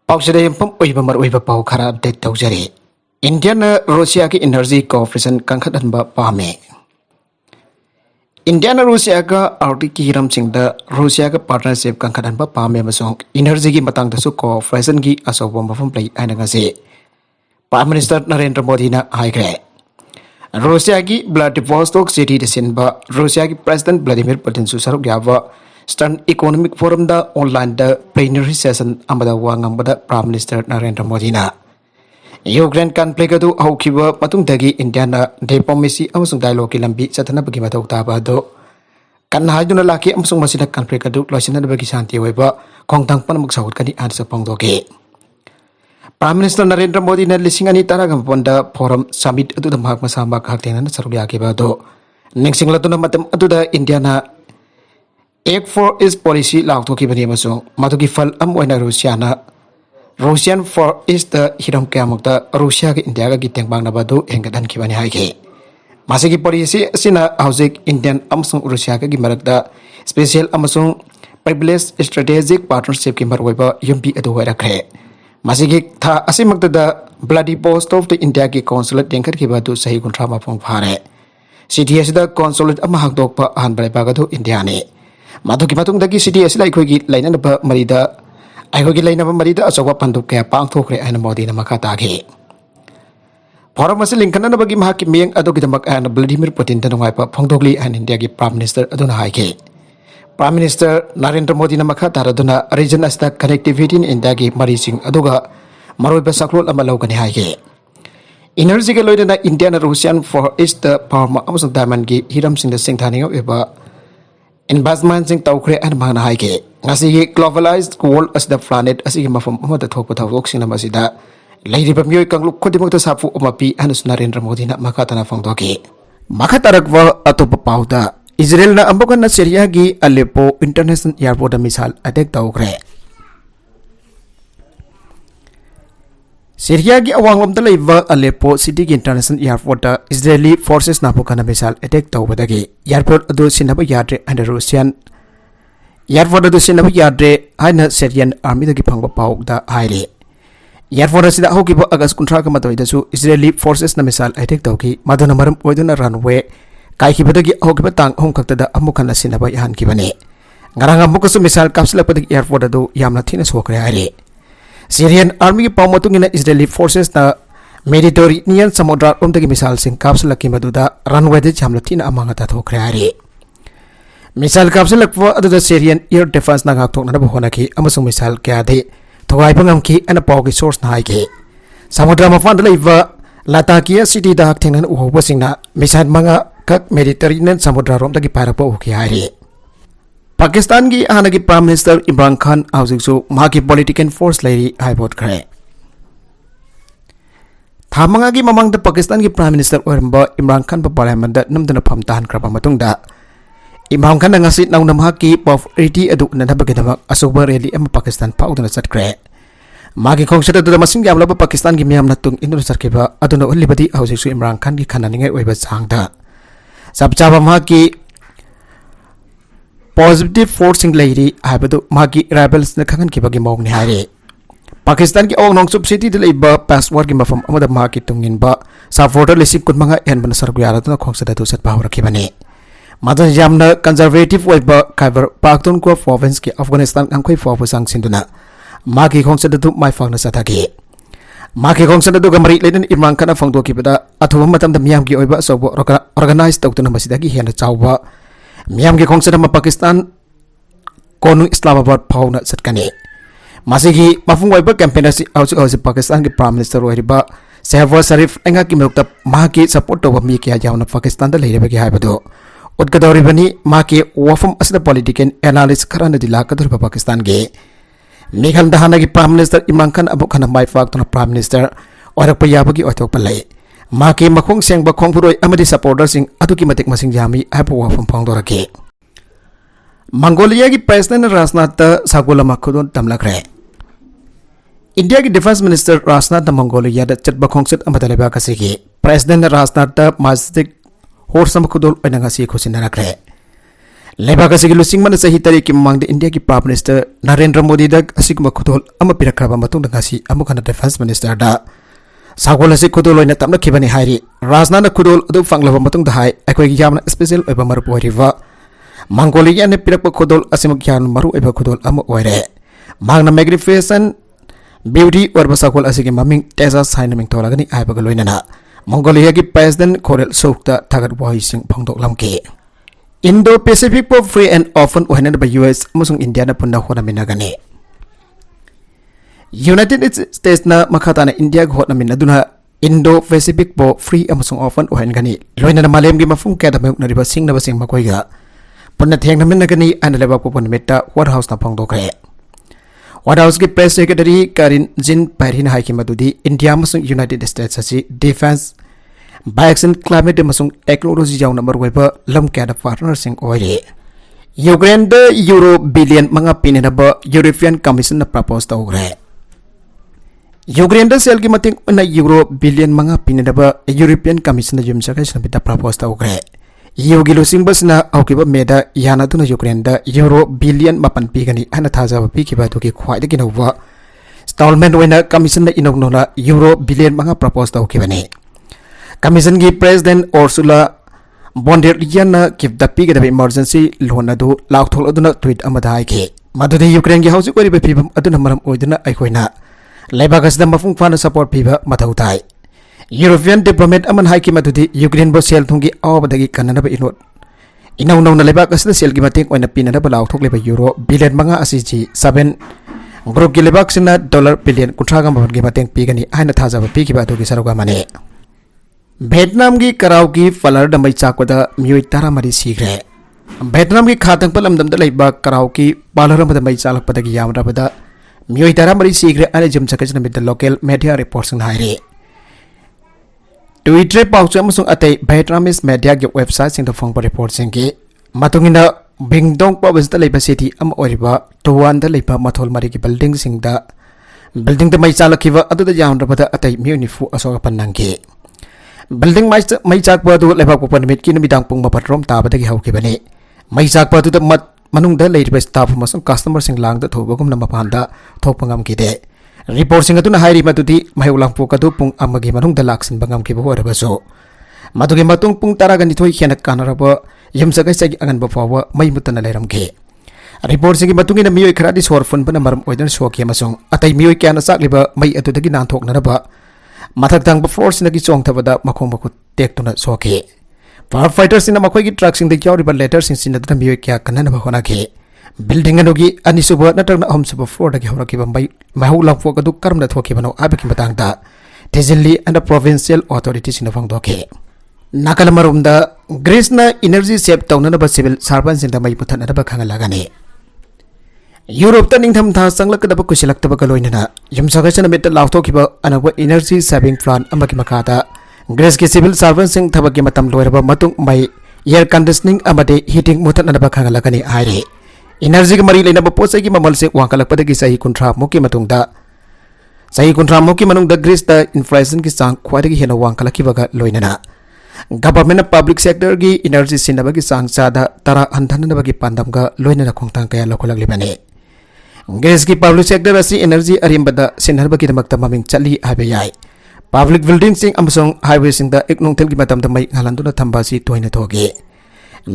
पाउसरे यंपम ओइबा मर ओइबा पाउ खरा अपडेट तौजरे इंडिया न रूसिया की एनर्जी कोऑपरेशन कंखदनबा पामे इंडिया न रूसिया का आर्टिक की हिरम सिंह द रूसिया का पार्टनरशिप कंखदनबा पामे मसों एनर्जी की मतंग दसु कोऑपरेशन की असोबो मफम प्ले आइनगसे प्राइम मिनिस्टर नरेंद्र मोदी न हाइग्रे रूसिया की व्लादिवोस्टोक सिटी दसिनबा रूसिया की प्रेसिडेंट व्लादिमीर पुतिन सु सरुक याबा स्टर्न इकोनॉमिक फोरम द ऑनलाइन द प्लेनरी सेशन अमदा वांगंबदा प्राइम मिनिस्टर नरेंद्र मोदी ना यूक्रेन कॉन्फ्लिक्ट अदु हौखिबा मतुंगदगी इंडिया ना डिप्लोमेसी अमसुंग डायलॉग की लंबी चथनबगी मथौ ताबा दो कन्ना हाइदुना लाखि अमसुंग मसिना कॉन्फ्लिक्ट अदु लोइसिनबगी शांति होइबा खोंगथांग पनमुक साउथकनी आनस पंगदोगे प्राइम मिनिस्टर नरेंद्र मोदी ने लिसिंग अनि तारागंपन द फोरम समिट अदु द महात्मा सामबा खातेना सरुक यागिबा दो निंगसिंगलतुना मतम अदु द इंडिया ना एक फॉर इस पॉलिसी लाउथोकी मधुकी फल रूसियन फॉर इस हिरम क्या रूसिया की इंडिया की तेंबांगनाबदु हेंगदनखिबनि हाइगे मासिकी पॉलिसी असिना हौजिक इंडियन रूसिया की मरकदा स्पेशल प्रिविलेज स्ट्रेटेजिक पार्टनरशिप की मरओइबा युम्पी अदु होइरखरे मासिकी था असिमक्तदा व्लादिवोस्टोक द इंडिया की कॉन्सुलेट तेंखरखिबदु सही 30 मफुंग फारे सिटी असिदा कॉन्सुलेट अमा हांगदोकपा अहनबा लेबागदु इंडिया ने माधुकी मतुंगदगी सिटी असिदा अखोगी लाइननबा मरिदा अखोगी लाइनबा मरिदा अचौबा पंदुक कया पांगथोखरे आइना मोदीना मखा तागे फोरम असे लिंखननबगी महाकी मियंग अदुगिदमक आइना व्लादिमीर पुतिन दनुंगाइपा फोंगदोगली आइन इंडिया की प्राइम मिनिस्टर अदुना हाइगे प्राइम मिनिस्टर नरेंद्र मोदी मखा तारदुना रीजन असिदा कनेक्टिविटी इन इंडिया की मरीसिंग अदुगा मरोइबा सक्लोल अमा लौगनि हाइगे एनर्जी के लोइदना इंडिया न रूसियन फॉर ईस्ट पावर अमसुंग डायमंड की हिरमसिंग द सिंगथानिंग एबा इन्वेस्टमेंट सिंग तौखरे अन माना हाइगे ngasi globalized world as the planet asigi mafam amada thokpa thawok sinam asida leiriba myoi kangluk khodimok ta sapu amapi anus Narendra Modi na makatana phangdoki makatarakwa atopa pauda Israel na ambokan na Syria gi Aleppo international airport misal attack tawkre Syria gi awanglam ta leiba Aleppo city gi international airport Israeli forces na bokana misal attack tawbadagi airport adu sinaba yadre and Russian air force अदु सिनबा याद्रे हाइना Syrian army दगी फंगबा पाउदा हाइरे air force असिदा होगिबा अगस्त 19 का मतोइदसु Israeli forces न missile attack तौकी Madan मरम ओइदुना runway काइखिबदगी होगिबा तांग home खक्तदा अमुखना सिनबा यानखिबने ngarang amukasु missile कापसलपदगी air force अदु यामना थिना सोखरे हाइरे Syrian army की पाउमतुंगिना Israeli forces न Mediterranean समुद्र ओमदगी missile सिंग कापसलकी मदुदा runway दे यामना थिना अमांगता थोखरे हाइरे missile कापसलक्वा अदुदा Syrian air defence ना गाक्थोकना होनाखि अमसुंग missile क्यादे थोगाइबा ngamखि अना पाउगी सोर्स ना हाइगे समुद्र मफान लैबा लाताकिया सिटी दा थेंगन उहोबसिंगना मिसाइल मंगा कक मेडिटेरेनियन समुद्र रोमदगी पारपा उखि हाइरे पाकिस्तान की हानगी प्राइम मिनिस्टर इमरान खान हाउजिकसु माकी पॉलिटिकल फोर्स लैरी हाइबोट खरे थामंगा की ममंग द पाकिस्तान की प्राइम मिनिस्टर ओरंबा इमरान खान ब पार्लियामेंट दा नमदना फम ताहन करबा मतुंगदा Imran Khan ngasi naunamha ki popularity adu nanabagidama asoba rally am Pakistan pauduna chatkre magi khongsata du masing yamlaba Pakistan gi miyam natung indu sarkiba aduna ulibadi haujisu Imran Khan gi khananingai oiba changda sabchaba ma ki positive forcing lairi habadu magi rebels na khangan ki bagi mawni hare Pakistan ki ong nong subsidy de leiba password gi mafam amada ma ki tungin ba sa voter lisip kunmanga en ban sargu yara tuna khongsata du sat bahura ki bane मदन यामना conservative ओइबा Khyber Pakhtunkhwa province के अफगानिस्तान अंखोइ फोबो सांगसिंदुना मागी खोंगसदु माइफांगना सथागे मागी खोंगसदु गमरि लेदन इमरान खान फंगदोकिबदा अथुबा मतमदा मियाम की ओइबा सबो organise तौतुना मसिदागी हेना चावबा मियाम की खोंगसदम Pakistan कोनु Islamabad fauna सटकने मासिगी मफुंग ओइबा campaign असी पाकिस्तान के प्राइम मिनिस्टर ओइबा शहबाज शरीफ अंगा की मुक्ता मागी सपोर्ट तौबा मी किया जावना पाकिस्तान दा लेरेबगी हाइबदो उद्गदौरिबनी माके वफम असदा पॉलिटिकल एनालिस्ट खरान दिला कदुरबा पाकिस्तान के मेघल दहाना की प्राइम मिनिस्टर इमरान खान अबु खान माइफाक्तुना प्राइम मिनिस्टर औरक पयाबगी ओथोकपा लय माके मखोंग सेंगबा खोंगपुरोय अमदि सपोर्टर सिंह अदुकी मतिक मसिंग जामी हाइपो वफम फोंगदोरके मंगोलिया की प्रेसिडेंट राजनाथ सागोला मखुदोन तमलखरे इंडिया की डिफेंस मिनिस्टर राजनाथ मंगोलिया द चटबा खोंगसत अमदलेबा कसिगे प्रेसिडेंट राजनाथ माजिद होर समखुदोल ओइनंगासी खुसिनरखरे लेबाक असि लुसिंग मन सही तारीख की मांग इंडिया की प्राइम मिनिस्टर नरेंद्र मोदी दग असिगम खुदोल अम पिरखरबा मतुंग ngasi amuk hana defense minister da sagol asi khudol oina tamna khibani hairi rajna na khudol adu fanglaba matung da hai akoi yamna special oiba maru poriwa mongolia ne pirakpa khudol asimuk yan maru oiba khudol am oire magna magnificent beauty orba sagol asigi maming teza signing tolagani aiba loina na mongolia ki president khorel sokta thagat boi sing phangdok lamke Indo Pacific po free and open ohanan ba US amasung India na punna hona minagani United States na makata na India hona minaduna Indo Pacific po free amasung open ohan gani loina na malem gi mafung kada mayuk na riba sing na basing makoy ga punna theng na minagani an leba po pon meta White House na phangdok re White House ki press secretary Karin Jean Pierre hai ki madudi India amasung United States asi defense Bioxin climate masung technology jaw number weba lam kada partner sing oire Ukraine the euro billion mga pinina ba European Commission na propose ta ogre Ukraine the sel gi mating na euro billion mga pinina ba European Commission na jum saka sabita propose ta ogre yogi losing bas na aukiba meda yana tuna Ukraine the euro billion mapan pi gani ana thaja ba pi ki ba to ki khwai de ki no ba installment wena commission na inog no la euro billion mga propose ta okibani Commission की President Ursula von der Leyen na give the pig of emergency loan adu laukthol aduna tweet amada haike madudi Ukraine gi hausi kori bipim aduna maram oiduna aikoina lebagas da mafung fana support piba mathau tai European diplomat aman haike madudi Ukraine bo sel thungi awbadagi kanana ba inot inaw naw na lebagas da sel gi mating oina pinana ba laukthok leba euro billion manga asiji 7 group gi lebak sina dollar billion kuthraga mabon gi mating pigani aina thaja ba pigi ba to gi saroga mane Vietnam की कराव की फलर दमई चाकवदा मियोई तारा मरी सीग्रे Vietnam की खातंग पलम दम दलैबा कराव की parlour मद मई चालक पदगी यामरबदा मियोई तारा मरी सीग्रे अने जम सकजन मिद लोकल मीडिया रिपोर्ट्स हाइरे ट्विटर पाउच अमसुंग अतै Vietnamese media की वेबसाइट सिंग द फोंग रिपोर्ट सिंग की मतुंगिना बिंगडोंग पावस दलैबा सिटी अम ओरिबा टोवान दलैबा मथोल मरी की बिल्डिंग सिंग द मई चालकिबा अदुदा यामरबदा अतै मियोई निफु Asoga पन्नंगे Building mai chak pa du lebak pon mit kin midang pung mapatrom ta ba dagi hau ki bani mai chak pa du da mat manung da lei ba staff masung customer sing lang da thoba gum na mapan da thok pangam ki de report sing atu na hairi ma du di mai ulang pu ka du pung amagi manung da laksin bangam ki bo ra ba so matugi matung pung tara gani thoi khena kanara ba yam sagai sagi angan ba fawa mai mutana leram ke report sing matungi na miyoi khara di sor fun ba na maram oidan so ke masung atai miyoi kya na sak liba mai atu dagi nan thok na ba Mathak tang ba force na ki chong thabada makhong makut tek tuna soke firefighters in makhoi ki truck sing de kyau riba letters in sinna dam kya kanana ba hona ke building anogi ani suba na tang na hom suba floor da ki hora ki ba mai mahu lang fo ka du karam na thoki bano abi ki matang da tezilli and the provincial authorities in fang doke nakal marum da Greece na energy save tawna na ba civil servants in da mai puthana da ba khangala gani Europe ta ningtham tha sanglak da ba kusilak ta ba kaloina na yumsaga chana met lautho ki ba anagwa energy saving plan amaki makata Greece ki civil servants sing thaba ki matam loiraba matung mai air conditioning amade heating mutan na ba khangala kani aire energy ki mari leina ba posai ki mamal se wangkalak pada ki sahi kuntra moki matung da sahi kuntra moki manung da Greece da inflation ki sang khwari ki hena wangkalak ki ba loina na government public sector ki energy sinaba ki sang sada tara anthan na ba ki pandam ga loina na khongtang kaya lokolak libane Greece की public sector asi energy arimbada sinharba ki damakta maming chali habe yai public buildings sing amsong highway sing da eknong tel ki matam da mai ngalandu na thamba si toina thoge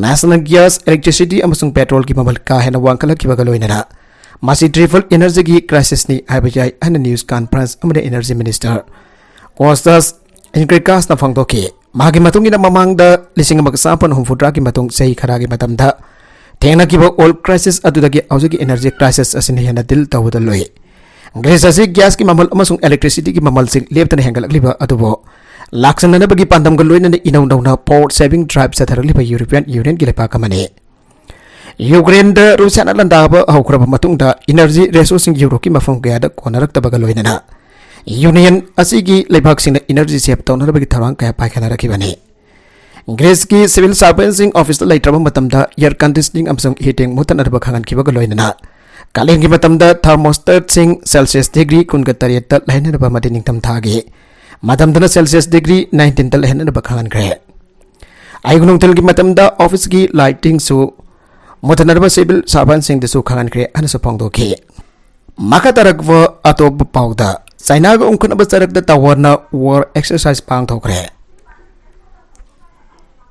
national gas electricity amsong petrol ki mamal ka hena wangkala ki bagaloina na masi triple energy ki crisis ni habe yai an news conference amade energy minister Kostas Enrikas na phangdoke magi matung ina mamang da lising magsapan humfudra ki matung sei khara ki matam da Tengna ki ba oil crisis adudagi auji energy crisis asin hena dil tawda loi Greece asi gas ki mamal amasung electricity ki mamal sing leptan hengalak liba adubo laksan na bagi pandam ga loina inaw naw na port saving drive sa tharali ba European Union ki lepa kamane Ukraine da Russia na landa ba hawkra ba matung da energy resourcing euro ki mafang ga da konarak tabaga loina na Union asi ki lebak sing energy save tawna bagi tharang ka pa khana rakibane Greece की civil servants office la itraba matamda air conditioning amsong heating mutan arba khangan kiba loina kaleng ki matamda thermostat sing celsius degree kun ga tariat ta laina ba madining tam thage matamda celsius degree 19 ta laina ba khangan gre ai gunung tel ki matamda office ki lighting so मुथनरब civil servant खानख्रे अनसु फोंदोखी मखतरक अतोप पाउदा China उनखनब चरक tower war exercise पांगथोखरे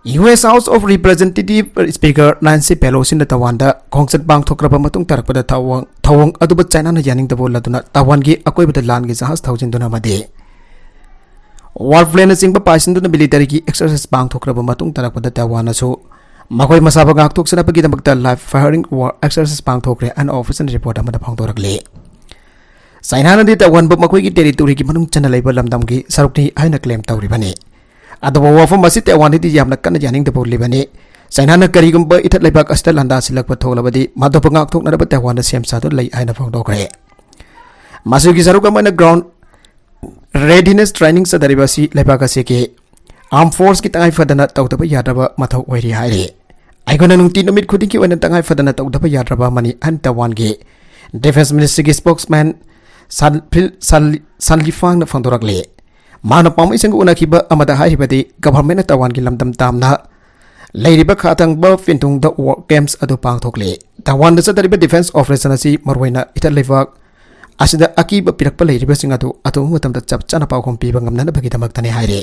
US House of Representative Speaker Nancy Pelosi na Taiwan da khongchat bangthokraba matung tarakpada thawang aduba China na yaning dabo laduna Taiwan gi akoibada lan gi jahaz thawjin duna made warplane singba pasin duna military gi exercise bangthokraba matung tarakpada Taiwan na so makoi masaba gak thok sana pagi damakta live firing war exercise bangthokre an official report amada phangdorakle China na di Taiwan ba makoi gi territory gi manung chana leiba lamdam gi sarukni aina claim tawribani अदब वफम Taiwan यामना कन यानिंगदब लेबने China करीगुब इथत लेबाक अस्त लंदा सिलक थोलबदी मदप गाथोनब Taiwan same सादु लई आइना फोंदोखरे मासुगी सरुक अमना ground readiness training सदरिबसी लेबाक असेके arm force की तंगाई फदना तौदब यादब मथौ ओइरि हाइरे आइगोना नुंति नुमित खुदिकी वना तंगाई फदना तौदब यादब मनी अन तैवान के डिफेंस मिनिस्ट्री की स्पोक्समैन सनलिफांग न फोंदोरकले माना पामई संग उनाखिबा अमदा हाइबदी गवर्नमेंट तवान की लमदम तामना लेरिबा खातंगबा फिंतुंग द वर्क कैंप्स अदु पांगथोकले तवान द सदरिबा डिफेंस ऑपरेशन असि मरवैना इथल लेवाक असिदा अकीबा पिरकपा लेरिबा सिंग अदु अतु मतम द चप चना पाखोम पीबा ngamna बगी दमक्तने हाइरे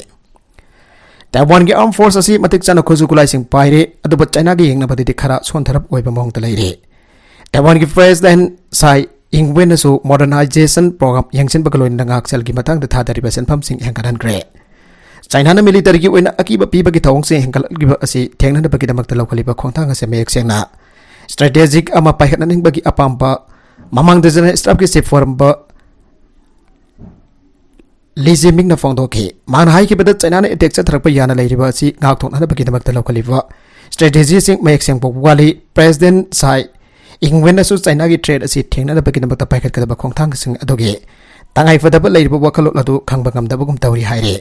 तवान की आर्म फोर्स असि मतिक चना खोजुकुलाई सिंग पाइरे अदु चाइना गे यंगना बदी खरा सोनथरप ओइबा मोंग त लेरे तवान की प्रेसिडेंट साइ इंगवेन सो मॉडर्नाइजेशन प्रोग्राम यंगसिन बगलोइन नंगाक सेल की मतंग था दरिबा सेनफम सिंग हेंगरन ग्रे चाइना न मिलिटरी की ओइना अकीबा पीबा की थवंग से हेंगल गिबा असि थेंगना बगी दमक लौखलिबा खोंथांग से मेक सेंगना स्ट्रेटेजिक अमा पाइखना निंबगी अपाम्बा ममंग दजन स्टाफ की से फॉर्म ब लिजिमिंग न फोंदोके मान हाई की बद चाइना ने अटैक थरप याना लेरिबा असि गाक थोना बगी दमक लौखलिबा स्ट्रेटेजी सिंग मेक सेंग वाली प्रेसिडेंट साइ इंगवेन चाइना की ट्रेड असी थेंगना बगी दमक पाइखत खोंथांग सिंग अदोगे तंगाई फदब लेरिबा वखलो अदु खंगबा गमदबगुम तवरी हाइरे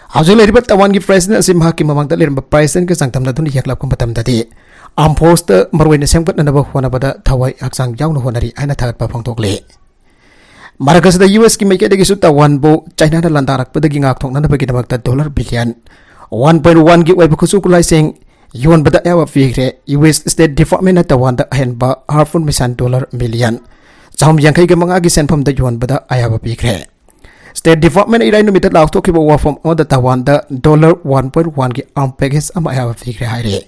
हाउजो लेरिबा तवान की प्रेसिडेंट असी महाकी ममंगदा लेरिबा प्रेसिडेंट के संगतमना दुनि yaklam मतम ददि आर्म फोर्स द मरवैन सेमगतनब होनबदा थवाई हक्सांग यावनो होनरी आइना थागतपा फोंथोकले मारकसदा यूएस की मैकेदगिसु तवान बो चाइना द लंदारकपदगी गाकथोकनबगी दमकता डॉलर बिलियन 1.1 की ओइबा खुसुकुलाई सिंग युन बदा यावा फिगरे यूएस स्टेट डिपार्टमेंट तवान द हेनबा हार्फुन मिशन डॉलर मिलियन चाम यंखै के मंगा की सेनफम द युन बदा आयावा फिगरे स्टेट डिपार्टमेंट इराइ नुमित लाउथोखिबा वाफम ओदा तवान द डॉलर 1.1 की आर्म पैकेज अमा आयावा फिगरे हाइरे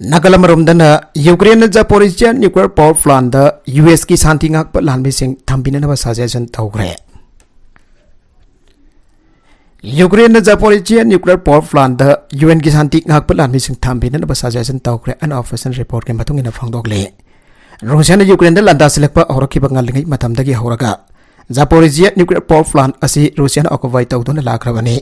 नगलमरमदना Ukraine Zaporizhzhia nuclear power plant द यूएस की शांति गाक लानबिसिंग थंबिननबा सजेशन तौग्रे Ukraine Zaporizhzhia nuclear power plant द यूएन की शांति गाक लानबिसिंग थंबिननबा सजेशन तौग्रे अन ऑफिशियल रिपोर्ट के मतुंगिना फंगदोगले रूसिया ने यूक्रेन द लंदासिलकपा औरखिबा ngalingei matamdagi horaga Zaporizhzhia nuclear power plant असि रूसिया ऑक्युपाई तौदुना लाख्रबने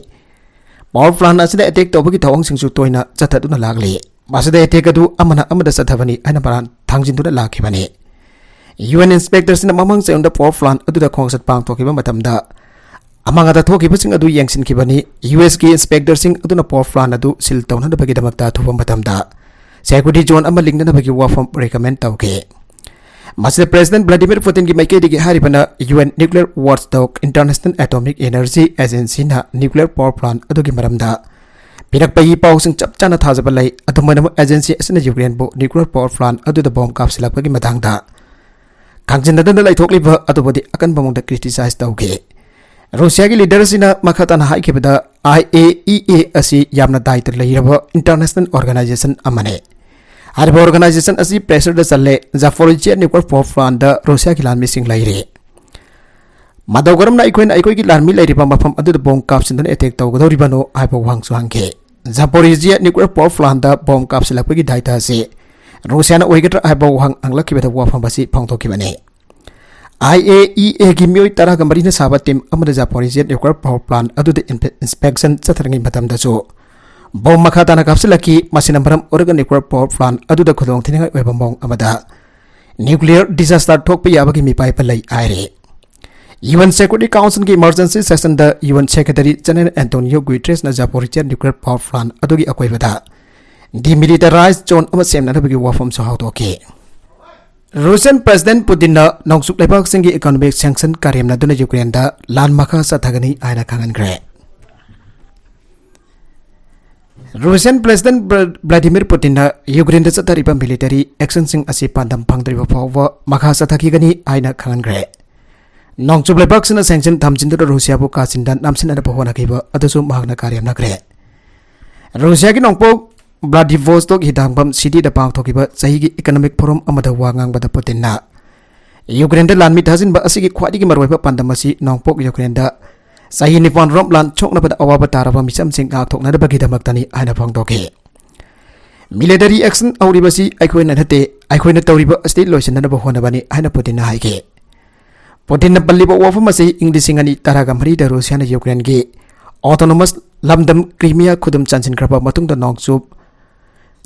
पावर प्लांट असि अटैक तौबगी थवंग सिंगसु तोइना चथदुना लागले मासदा अटैक अदु अमना अमदा चथबनी आइना बरान थांजिनदुना लाखिबने यूएन इंस्पेक्टर्स ने ममंग सेउंड पावर प्लांट अदुदा खोंगसत पांग तोखिबा मतमदा अमंगदा थोखिबा सिंग अदु यंगसिनखिबनी यूएस की इंस्पेक्टर सिंग अदुना पावर प्लांट अदु सिल तौनदबगी दमकता थुबा मतमदा सिक्योरिटी जोन अमा लिंगनबगी वाफम रेकमेंड तौके मासे प्रेसिडेंट व्लादिमीर पुतिन की मैकेदगी हारिबना UN nuclear watchdog international atomic energy agency ना न्यूक्लियर पावर प्लांट अदुगी मरमदा पिरकपई पाउसिंग चप चाना थाजब लै अदुमनम एजेंसी असना यूक्रेन बो न्यूक्लियर पावर प्लांट अदुदा बॉम्ब कापसिलकपगी मथांगदा खांजिनदन लैथोकलिबा अदुबदी अकन बमोंदा क्रिटिसाइज तौगे रूसिया की लीडर सिना मखताना हाइखिबदा IAEA असि यामना दायित्व लैरबा इंटरनेशनल ऑर्गेनाइजेशन अमने हर ऑर्गेनाइजेशन असि प्रेशर द चले जापोरिजिया न्यूक्लियर पावर प्लांट द रूसिया की लानमिसिंग लैरे मदौगरमना अखोई की लानमि लैरिबा मफम अदुद बॉम्ब कापसिनदन अटैक तौगदौरिबनो हाइबो वांगसु हांगे जापोरिजिया न्यूक्लियर पावर प्लांट द बॉम्ब कापसिलकपगी दायित्व से रूसियाना ओइगद्रा हाइबो वांग अंगलखिबदा वाफम बसी फोंथोखिबने IAEA की मियोय तरा गमरीना साबा टीम अमदा जापोरिजिया न्यूक्लियर पावर प्लांट अदुद इंस्पेक्शन चथरंगी मतमदसु बॉम्ब मखाताना कापसिलकी मसिना मरम ओरगा न्यूक्लियर पावर प्लांट अदुदा खुदोंग थिनिंगा ओइबा मोंग अमदा न्यूक्लियर डिजास्टर थोकपा याबगी मिपाइप लै आइरे यूएन सिक्योरिटी काउंसिल की इमरजेंसी सेशन द UN secretary general Antonio Guterres ना जापोरिजिया न्यूक्लियर पावर प्लांट अदुगी अकोइबदा डिमिलिटराइज जोन अमा सेमनबगी वाफम सहाउतोके रूसियन प्रेसिडेंट पुतिन नौसुक लेबाक सिंगी इकोनॉमिक सैंक्शन कार्यमना दुना यूक्रेन दा लान मखा सथगनी आइना खांगनग्रे Russian President Vladimir Putin na Ukraine da chathariba military action sing asi pandam phangdriba phawwa makha sathakigani aina khangangre. Nongchub lebak sina sanction thamjindu Russia bu kasindan namsin ana bahona kiba adasu mahagna karyam nakre. Russia ki nongpo Vladivostok hidangbam city da pang thokiba chahi economic forum amada wangang bada Putin na Ukraine da lan mit hazin ba asigi khwadi ki marwaiba pandam asi nongpok Ukraine da Sahi Nippon Rom lan chok na pada awaba taraba misam sing thok na bagi damak tani aina phang doke military action auribasi aikoi na hate aikoi na tawriba state loisan na bahona bani aina Putin na haike Putin na balliba wafam asi inglisingani taraga mari da Russia na Ukraine ge autonomous lamdam Crimea khudum chansin kraba matung da nongchup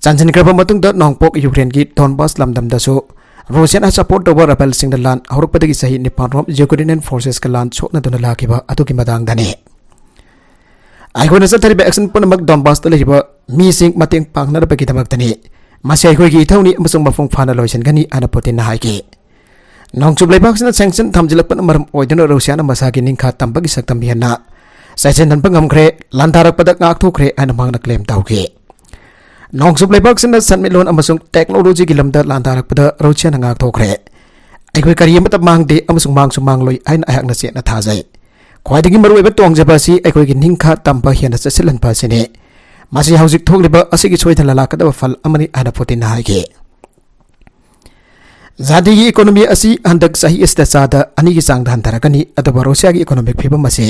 chansin kraba matung da nongpok Ukraine gi Donbas lamdam da so Russian has support over rebel sing the land horuk padagi sahi Nippon Rom Ukrainian forces ka land chok na dona lakiba atuki madang dani ai khona sa thari action pon mak Donbas ta lehiba mi sing mateng pang na bagi damak dani masai khoi gi thawni amasung mafung phana loisan gani ana Putin na haiki nongchup leibak sina sanction thamjilak pan maram oidana Russia na masagi ningkha tambagi saktam biana saisen dan pangam khre landarak padak ngak thokre ana mangna claim tawki Nongsup lebak sina sanmilon amasung teknologi gilamda lantarak pada Russia na ngak thokre aikoi kariya mata mangde amasung mangsu mangloi aina ayak na se na thajai khwaidigi maruiba tongjaba si aikoi gi ningkha tamba hiana sasilan pa sine masi haujik thokliba asigi soidala lakada fal amani ana Putin na haike Zadigi economy asi handak sahi istasada ani gi sangdan tarakani adaba Russia gi economic phiba mase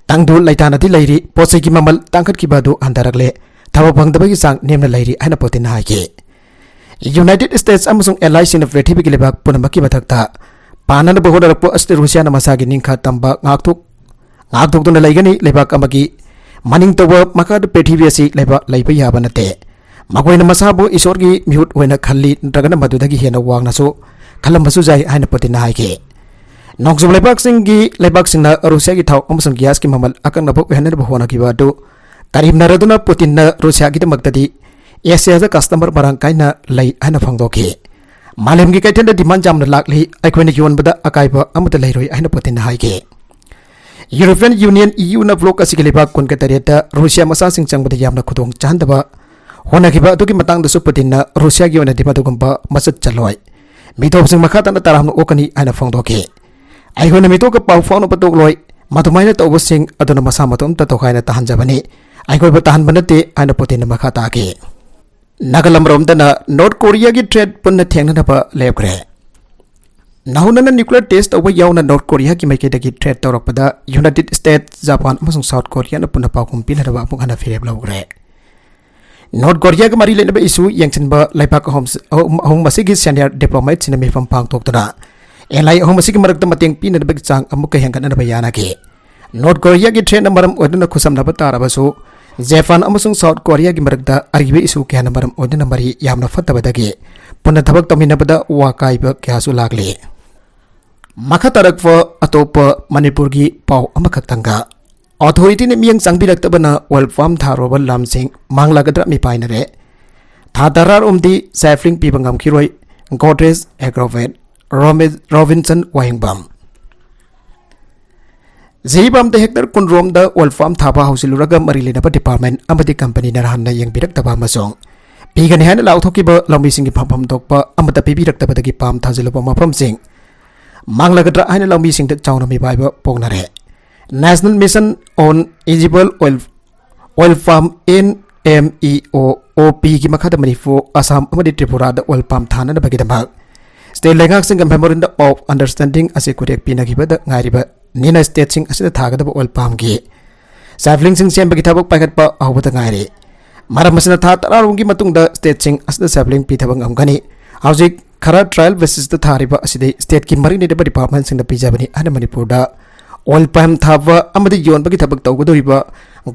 tangdu laitana di lairi posai gi mamal tangkat ki badu andarakle Tawa bangdabagi sang nemna lairi aina Putin na haike United States amasung allies in the British lebak punamaki batakta panana bahoda rapo asti Russia na masagi ningkha tamba ngakthok dona laigani lebak amagi maning tawa makad British asi lebak laipa yaba nate magoina masabu isorgi mihut hoina khalli dragana madudagi hena wangna so khalambasu jai aina Putin na haike Nongsu lebak singi lebak singna Russia gi thaw amasung gas ki mamal akang nabok hena bahona ki badu Karim naraduna Putin na Russia kita magtadi Asia za customer barang kaina lai ana phangdoki malem gi kaitenda demand jam na lakli aikhoina yon bada akaiba amata lairoi aina Putin na haike European Union EU na vlog asigaliba konkatareta Russia masa sing changbada yamna khudong chandaba hona giba atuki matang da su Putin na Russia gi ona dimadu gumba masat chaloi mitop sing makhata na taram okani aina phangdoki aikhoina mitok pau phone patok loi madumaina tawbo sing aduna masa matom ta tokhaina tahanjabani aikoi batahan banate aina Putin na makhata ke nagalam rom dana North Korea gi trade punna thengna ba lepkre nahuna na nuclear test awa yauna North Korea ki maike dagi trade tawrakpada United States Japan amasung South Korea na punna pakum pin hada ba apung ana fireb lawgre North Korea ga mari lena ba isu yangchen ba laipak hom masigi senior diplomat sina mi pam pang toktana elai hom masigi marakta mateng pin hada ba chang amuk ka hangkan na bayana ke North Korea gi trade na maram oduna khusam na ba tarabasu Japan amasung South Korea gi marakda aribe isu kya na maram oduna mari yamna fattabadagi punna thabak taminabada wakaiba kyasu lagli makha tarakwa atopa Manipur gi pau amakhaktanga authority ne miyang changbiraktabana world farm tharoba lamsing manglagadra mi painare thadarar umdi safling pibangam khiroi Godrej Agrovet Robinson Waingbam Zibam the hector kunrom da world farm thaba hausiluraga marilina pa department amati company na hanna yang birak taba masong bigan han law thokiba lawmi sing pham dokpa amata pibirak taba dagi pam thajiloba mafam sing manglagadra aina lawmi sing da chawna mi baiba pongnare National Mission on Eligible Oil Farm NMEO OP ki makhada Manipur Assam amati Tripura da oil palm thana da bagi damak state lengak sing memorandum of understanding ase kurek pinagiba da ngairiba Nina state sing asida thagada oil palm gi safling sing sem bagi thabak pakat pa ahubata ngairi maram masina tha tararung gi matung da state sing asida safling pi thabang amgani hojik khara trial basis da thariba aside state ki mari ne da department sing da pijabani ana Manipur da oil palm thaba amadi yon bagi thabak tawgodoriba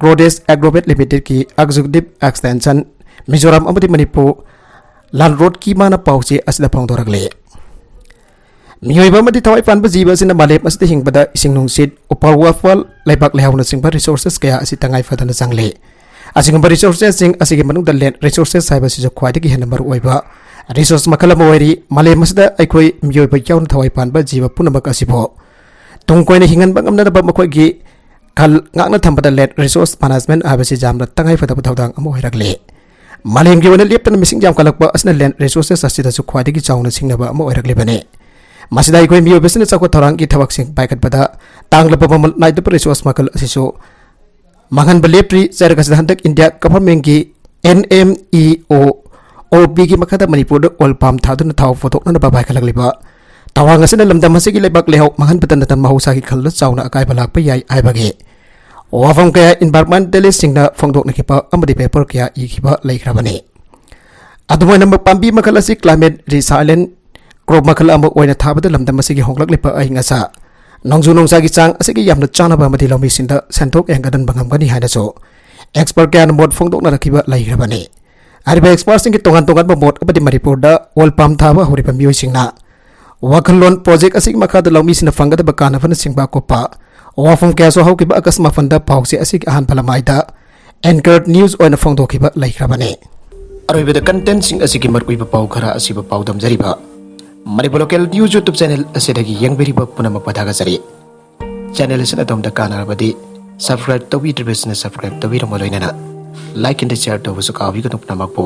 Godrej Agrovet Limited ki executive extension Mizoram amadi Manipur land road ki mana pause asida phangdoragle Miyoiba mati thawai panba jiba sina malep asida hingbada ising nungsit upar wafal laibak lehawna singba resources kaya asi tangai fadana sangle asingba resources sing asige manung da land resources saiba si khwaidagi hena maru oiba resource makala moiri malep masida aikoi miyoiba yawn thawai panba jiba punamak asibo tungkoina hingan bangam na ba makoi gi kal ngakna thambada let resource management abasi jamna tangai fadaba thawdang amo hoirakle malem gi wana leptana mising jam kalakpa asna land resources asida su khwadi gi chawna singnaba amo hoirakle bane masida ikoi miyo besna chakwa thorang gi thawak sing baikat bada tanglapa pamal naidap resource makal asiso mangan balepri jarga handak india government gi NMEO OB gi makada manipur ol palm thaduna thaw photo na ba baikat lagliba tawang asna lamdam masigi lebak leho mangan patan tan mahusa gi khal chawna akai balak pa yai ai bage wafam kaya environmentalist singna phongdok na kipa amadi paper kya ikiba laikhrabani adumai nam pambi makal asi climate resilient crop makal am oina thabada lamdam masigi honglak lepa ai ngasa nongju nongsa gi chang asigi yamna chana ba madi lomi sinda santok engadan bangam gani haina so expert kya mod phongdok na rakiba laikhrabani ariba expert sing ki tongan tongan ba mod abadi maripur da wall palm thaba hori pa mioi singna wakalon project asig makada lomi sina fangada ba kana fana singba kopa wafam kaya so haukiba akasma fanda pausi asig ahan palamaida anchored news oina phongdokiba laikhrabani aroibeda content sing asigi markuiba pau khara asiba pau damjariba Manipur local news YouTube channel asidagi yangberiba punama padaga jari channel asina domda kanarabadi subscribe tawi dribesna subscribe tawi ramaloinana like and share tawu sukawi kanupna makpo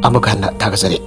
amakhanna thagajari